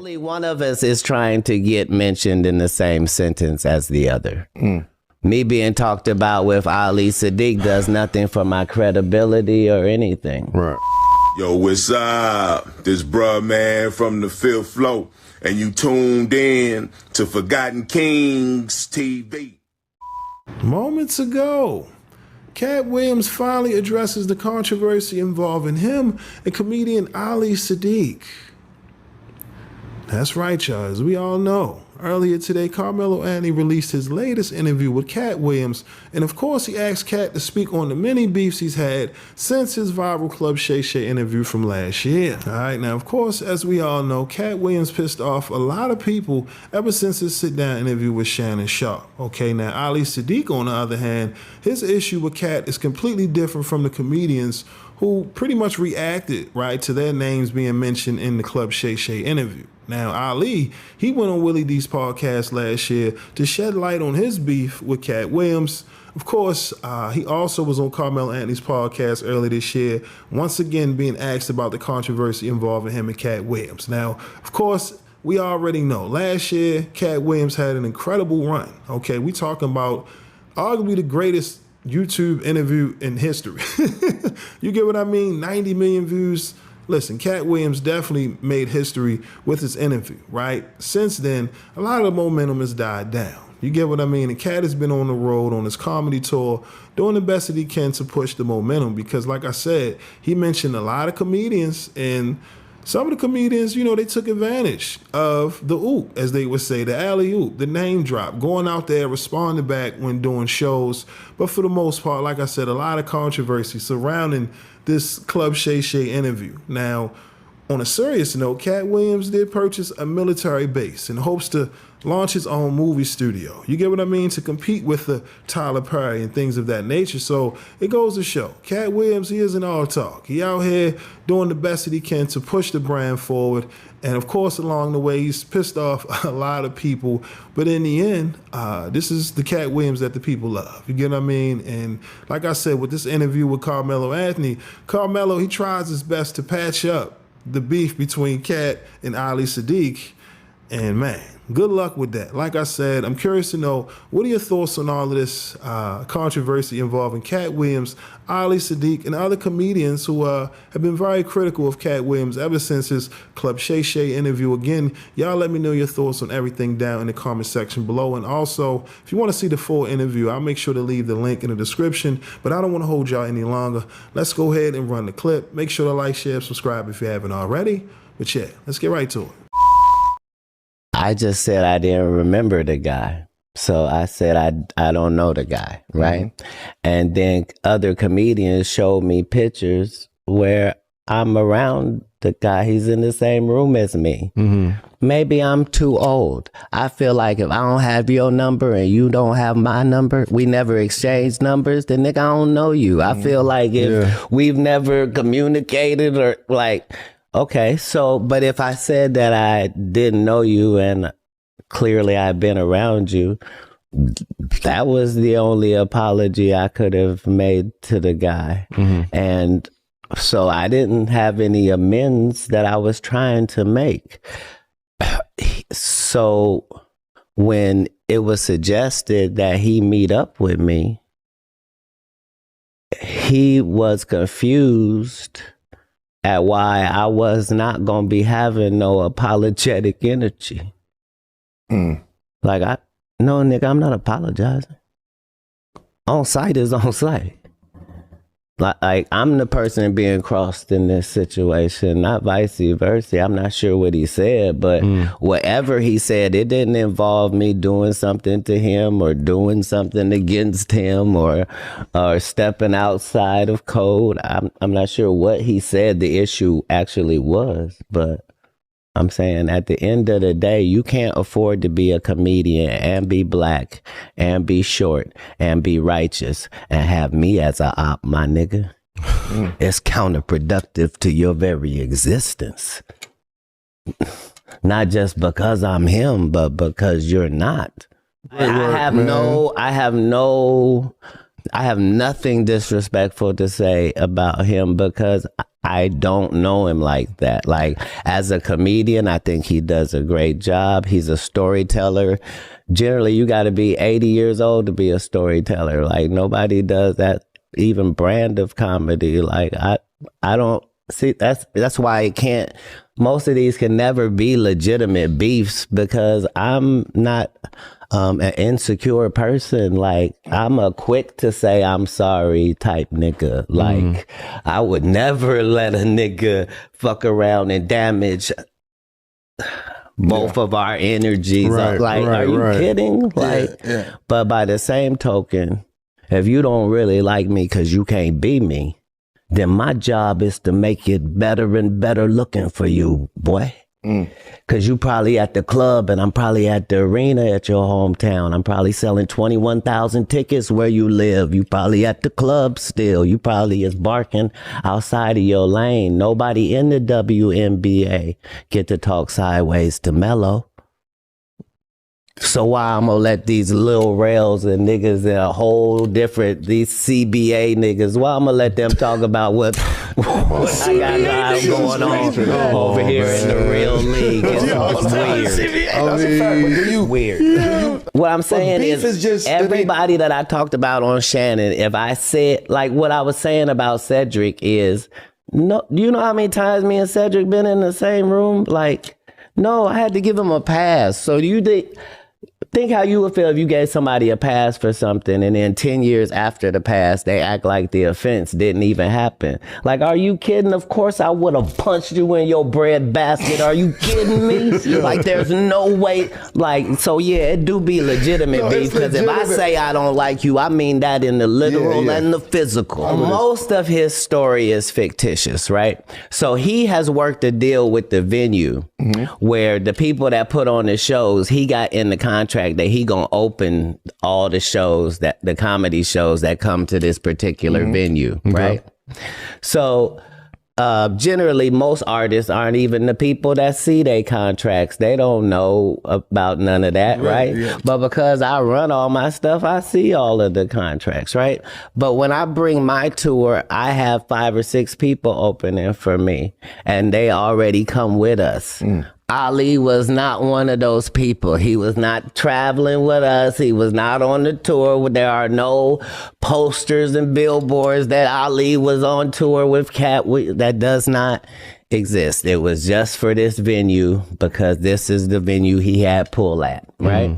Only one of us is trying to get mentioned in the same sentence as the other. Me being talked about with Ali Siddiq does nothing for my credibility or anything. Right. Yo, what's up? This bruh man from the fifth floor, and you tuned in to Forgotten Kings TV. Moments ago, Katt Williams finally addresses the controversy involving him and comedian Ali Siddiq. That's right, y'all. As we all know, earlier today, Carmelo released his latest interview with Katt Williams, and of course, he asked Katt to speak on the many beefs he's had since his viral Club Shay Shay interview from last year. All right, now, of course, as we all know, Katt Williams pissed off a lot of people ever since his sit-down interview with Shannon Sharp. Okay, now, Ali Siddiq, on the other hand, his issue with Katt is completely different from the comedians who pretty much reacted, right, to their names being mentioned in the Club Shay Shay interview. Now, Ali, he went on Willie D's podcast last year to shed light on his beef with Katt Williams. Of course, he also was on Carmelo Anthony's podcast earlier this year, once again being asked about the controversy involving him and Katt Williams. Now, of course, we already know, last year, Katt Williams had an incredible run. Okay, we talking about arguably the greatest YouTube interview in history. You get what I mean? 90 million views. Listen, Katt Williams definitely made history with his interview, right? Since then, a lot of the momentum has died down. You get what I mean? And Katt has been on the road on his comedy tour, doing the best that he can to push the momentum because, like I said, he mentioned a lot of comedians, and some of the comedians, you know, they took advantage of the oop, as they would say, the alley-oop, the name drop, going out there, responding back when doing shows. But for the most part, like I said, a lot of controversy surrounding this Club Shay Shay interview. Now, on a serious note, Katt Williams did purchase a military base in hopes to launch his own movie studio. You get what I mean? To compete with the Tyler Perry and things of that nature. So it goes to show, Katt Williams, he isn't all talk. He out here doing the best that he can to push the brand forward. And of course, along the way, he's pissed off a lot of people. But in the end, this is the Katt Williams that the people love. You get what I mean? And like I said, with this interview with Carmelo Anthony, Carmelo, he tries his best to patch up the beef between Katt and Ali Siddiq. And man, good luck with that. Like I said, I'm curious to know, what are your thoughts on all of this controversy involving Katt Williams, Ali Siddiq, and other comedians who have been very critical of Katt Williams ever since his Club Shay Shay interview. Again, y'all let me know your thoughts on everything down in the comment section below. And also, if you want to see the full interview, I'll make sure to leave the link in the description. But I don't want to hold y'all any longer. Let's go ahead and run the clip. Make sure to like, share, subscribe if you haven't already. But yeah, let's get right to it. I just said I didn't remember the guy. So I said I don't know the guy, right? And then other comedians showed me pictures where I'm around the guy. He's in the same room as me. Maybe I'm too old. I feel like if I don't have your number and you don't have my number, we never exchanged numbers, then nigga, I don't know you. I feel like if we've never communicated or like... Okay, so, but if I said that I didn't know you and clearly I've been around you, that was the only apology I could have made to the guy. And so I didn't have any amends that I was trying to make. So when it was suggested that he meet up with me, he was confused at why I was not going to be having no apologetic energy. Like, no, nigga, I'm not apologizing. On site is on site. Like I'm the person being crossed in this situation, not vice versa. I'm not sure what he said, but whatever he said, it didn't involve me doing something to him or doing something against him or stepping outside of code. I'm not sure what he said the issue actually was, but I'm saying at the end of the day, you can't afford to be a comedian and be black and be short and be righteous and have me as a op, my nigga. It's counterproductive to your very existence. Not just because I'm him, but because you're not. I have nothing disrespectful to say about him because I don't know him like that. Like, as a comedian, I think he does a great job. He's a storyteller. Generally, you got to be 80 years old to be a storyteller. Like, nobody does that even brand of comedy. Like, I don't see, that's why it can't, most of these can never be legitimate beefs, because I'm not an insecure person. Like, I'm a quick to say I'm sorry type nigga. Like, I would never let a nigga fuck around and damage both of our energies. Like, are you kidding? Like, but by the same token, if you don't really like me because you can't be me, then my job is to make it better and better looking for you, boy. Because you probably at the club and I'm probably at the arena at your hometown. I'm probably selling 21,000 tickets where you live. You probably at the club still. You probably is barking outside of your lane. Nobody in the WNBA get to talk sideways to Melo. So why I'm gonna let these little rails and niggas in a whole different, these CBA niggas, why I'm gonna let them talk about what I got going on over here in the real league? It's weird. What I'm saying is just everybody that I talked about on Shannon, if I said, like what I was saying about Cedric is, no, do you know how many times me and Cedric been in the same room? Like, no, I had to give him a pass. So do you think how you would feel if you gave somebody a pass for something and then 10 years after the pass, they act like the offense didn't even happen? Like, are you kidding? Of course I would have punched you in your bread basket. Are you kidding me? Like, there's no way. Like, so yeah, it do be legitimate beef, because if I say I don't like you, I mean that in the literal and the physical. Most of his story is fictitious, right? So he has worked a deal with the venue where the people that put on the shows, he got in the contract that he gonna open all the shows, that the comedy shows that come to this particular venue, right? So generally most artists aren't even the people that see their contracts. They don't know about none of that, right? But because I run all my stuff, I see all of the contracts, right? But when I bring my tour, I have 5 or 6 people opening for me, and they already come with us. Ali was not one of those people. He was not traveling with us. He was not on the tour. There are no posters and billboards that Ali was on tour with Katt. That does not exist. It was just for this venue, because this is the venue he had pull at, right?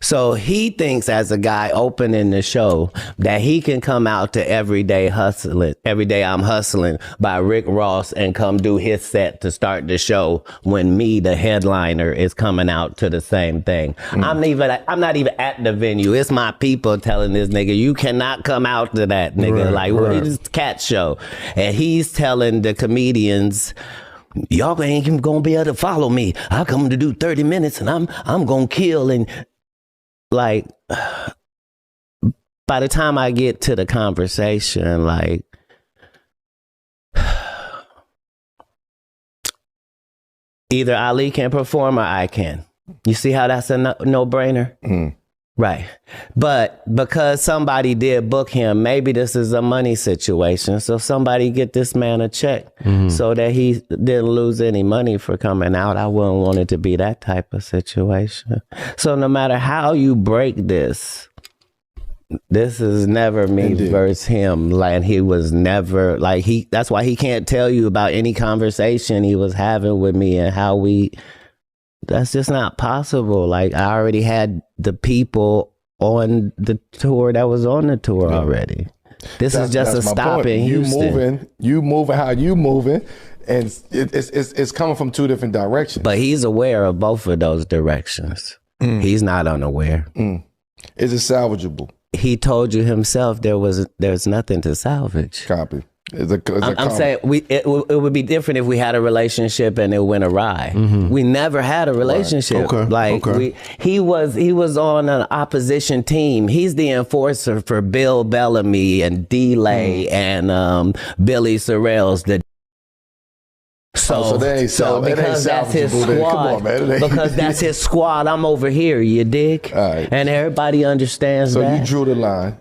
So he thinks, as a guy opening the show, that he can come out to Everyday I'm Hustling by Rick Ross and come do his set to start the show, when me, the headliner, is coming out to the same thing. I'm not even at the venue. It's my people telling this nigga, you cannot come out to that, nigga. What is this Katt show? And he's telling the comedians, y'all ain't even gonna be able to follow me. I come to do 30 minutes and I'm gonna kill. And like, by the time I get to the conversation, like, either Ali can perform or I can. You see how that's a no-brainer? Right. But because somebody did book him, maybe this is a money situation. So somebody get this man a check so that he didn't lose any money for coming out. I wouldn't want it to be that type of situation. So no matter how you break this is never me versus him. Like, he was never, like, that's why he can't tell you about any conversation he was having with me and how that's just not possible. Like, I already had the people on the tour that was on the tour already. This is just a stop in Houston. You moving how you moving, and it's coming from 2 different directions. But he's aware of both of those directions. He's not unaware. Is it salvageable? He told you himself there's nothing to salvage. Copy. I'm saying it would be different if we had a relationship and it went awry. We never had a relationship. He was on an opposition team. He's the enforcer for Bill Bellamy and D-Lay and Billy Sorrells. So because that's his squad, because that's his squad, I'm over here, you dig? Right. And everybody understands that. So you drew the line.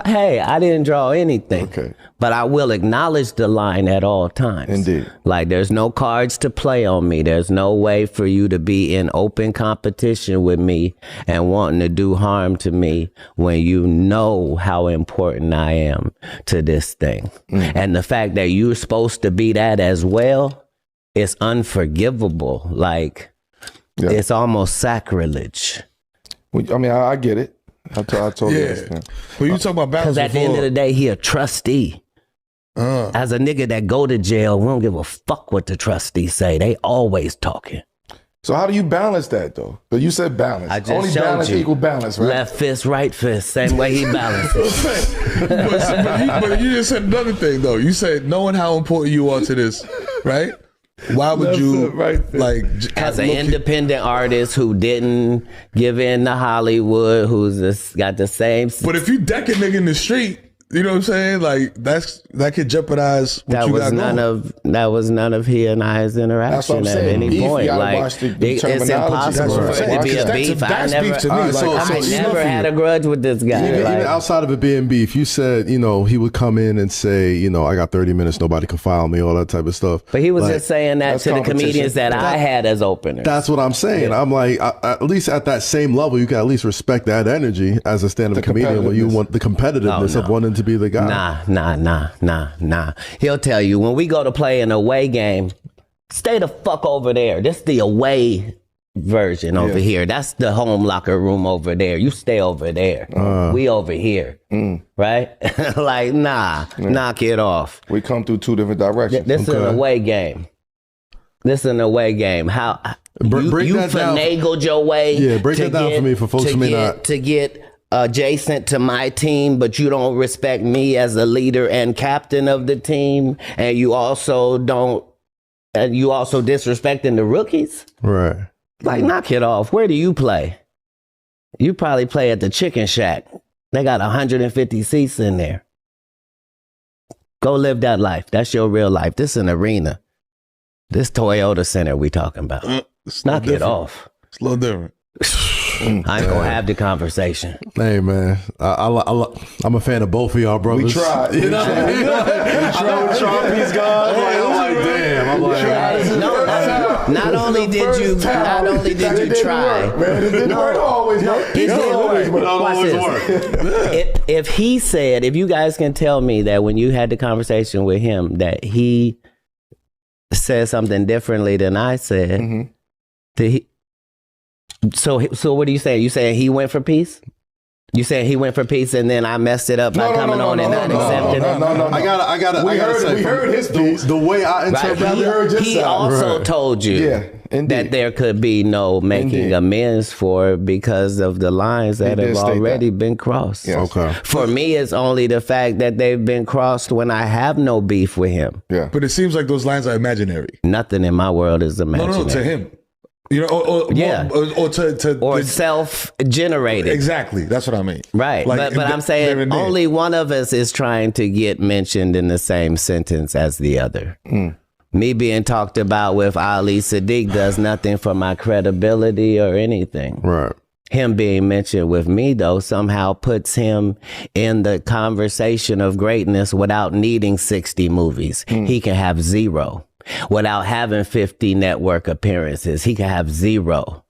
Hey, I didn't draw anything. Okay. But I will acknowledge the line at all times. Indeed. Like, there's no cards to play on me. There's no way for you to be in open competition with me and wanting to do harm to me when you know how important I am to this thing. And the fact that you're supposed to be that as well is unforgivable. Like, it's almost sacrilege. I mean, I get it. I totally understand. But you talk about balance. Because at the end of the day, he a trustee. As a nigga that go to jail, we don't give a fuck what the trustees say. They always talking. So how do you balance that though? Because you said balance. I just Only showed balance you. equal balance, right? Left fist, right fist, same way he balances. but you just said another thing though. You said knowing how important you are to this, right? Why would you As an independent artist who didn't give in to Hollywood, who's just got the same. But if you deck a nigga in the street, you know what I'm saying? Like that could jeopardize what you got going. That was none of he and I's interaction at any point. Like it's impossible for it to be a beef. I never had a grudge with this guy. Even outside of it being beef, you said he would come in and say I got 30 minutes, nobody can file me, all that type of stuff. But he was just saying that to the comedians that I had as openers. That's what I'm saying. I'm like, at least at that same level, you can at least respect that energy as a stand-up comedian when you want the competitiveness of wanting to be the guy. Nah. He'll tell you when we go to play an away game, stay the fuck over there. This is the away version over here. That's the home locker room over there. You stay over there. We over here. Right? Like, knock it off. We come through two different directions. This is an away game. How you finagled your way. Yeah, break that down for me for folks who may not. To get adjacent to my team, but you don't respect me as a leader and captain of the team, and you also disrespecting the rookies. Right. Like, knock it off. Where do you play? You probably play at the Chicken Shack. They got 150 seats in there. Go live that life. That's your real life. This is an arena. This Toyota Center we talking about. Knock it off. It's a little different. I ain't gonna have the conversation. Hey man, I'm a fan of both of y'all brothers. We tried. We tried. Trompy's gone. I'm like, damn. Not only did you try, man, it didn't work always. It did work. Watch this. If you guys can tell me that when you had the conversation with him that he said something differently than I said, So what are you saying? You saying he went for peace? You saying he went for peace and then I messed it up by coming on and not accepting it? No. I gotta We heard his piece. The way I interpret Right. He also told you that there could be no making amends for because of the lines that have already been crossed. Yes. Okay. For me, it's only the fact that they've been crossed when I have no beef with him. Yeah. But it seems like those lines are imaginary. Nothing in my world is imaginary. No, to him. Or self-generated. Exactly, that's what I mean. Right, but I'm saying only one of us is trying to get mentioned in the same sentence as the other. Me being talked about with Ali Siddiq does nothing for my credibility or anything. Right. Him being mentioned with me, though, somehow puts him in the conversation of greatness without needing 60 movies. He can have 0. Without having 50 network appearances, he can have 0.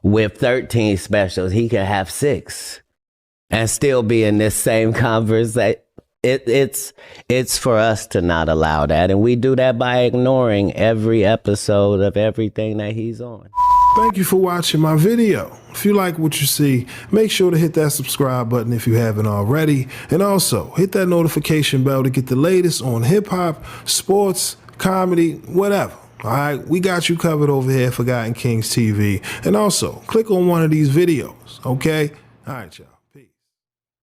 With 13 specials, he can have 6 and still be in this same conversation. It's for us to not allow that. And we do that by ignoring every episode of everything that he's on. Thank you for watching my video. If you like what you see, make sure to hit that subscribe button if you haven't already. And also hit that notification bell to get the latest on hip hop, sports, comedy, whatever. All right, we got you covered over here at Forgotten Kings TV. And also, click on one of these videos, okay? All right, y'all.